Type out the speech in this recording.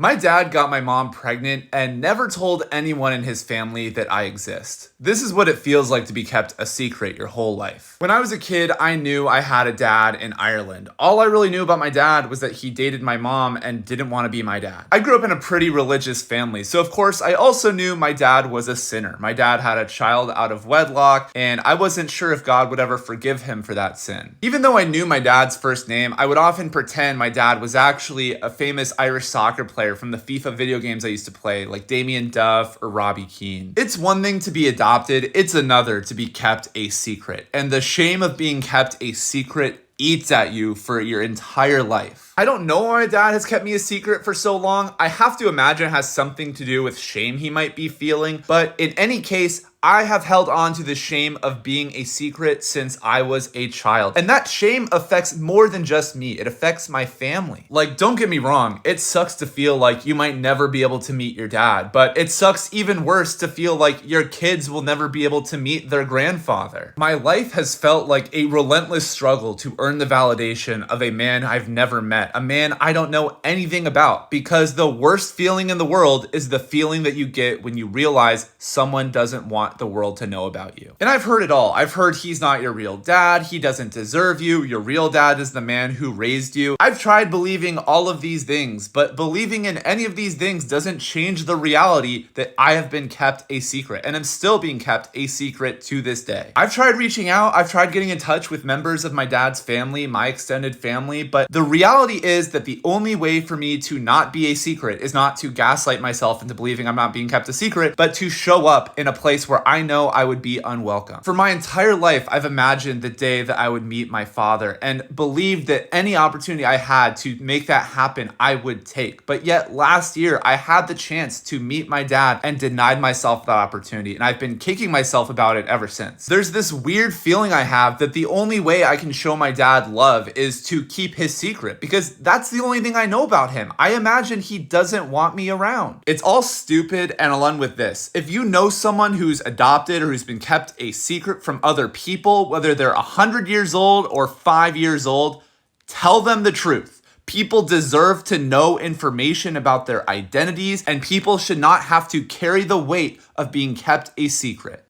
My dad got my mom pregnant and never told anyone in his family that I exist. This is what it feels like to be kept a secret your whole life. When I was a kid, I knew I had a dad in Ireland. All I really knew about my dad was that he dated my mom and didn't want to be my dad. I grew up in a pretty religious family, so of course I also knew my dad was a sinner. My dad had a child out of wedlock, and I wasn't sure if God would ever forgive him for that sin. Even though I knew my dad's first name, I would often pretend my dad was actually a famous Irish soccer player from the FIFA video games I used to play, like Damien Duff or Robbie Keane. It's one thing to be adopted, it's another to be kept a secret. And the shame of being kept a secret eats at you for your entire life. I don't know why my dad has kept me a secret for so long. I have to imagine it has something to do with shame he might be feeling, but in any case, I have held on to the shame of being a secret since I was a child. And that shame affects more than just me. It affects my family. Like, don't get me wrong, it sucks to feel like you might never be able to meet your dad, but it sucks even worse to feel like your kids will never be able to meet their grandfather. My life has felt like a relentless struggle to earn the validation of a man I've never met, a man I don't know anything about, because the worst feeling in the world is the feeling that you get when you realize someone doesn't want the world to know about you. And I've heard it all. I've heard he's not your real dad, he doesn't deserve you, your real dad is the man who raised you. I've tried believing all of these things, but believing in any of these things doesn't change the reality that I have been kept a secret, and I'm still being kept a secret to this day. I've tried reaching out, I've tried getting in touch with members of my dad's family, my extended family, but the reality is that the only way for me to not be a secret is not to gaslight myself into believing I'm not being kept a secret, but to show up in a place where I know I would be unwelcome. For my entire life, I've imagined the day that I would meet my father and believed that any opportunity I had to make that happen, I would take. But yet last year, I had the chance to meet my dad and denied myself that opportunity, and I've been kicking myself about it ever since. There's this weird feeling I have that the only way I can show my dad love is to keep his secret, because that's the only thing I know about him. I imagine he doesn't want me around. It's all stupid, and I'll end with this. If you know someone who's adopted or who's been kept a secret from other people, whether they're 100 years old or 5 years old, tell them the truth. People deserve to know information about their identities, and people should not have to carry the weight of being kept a secret.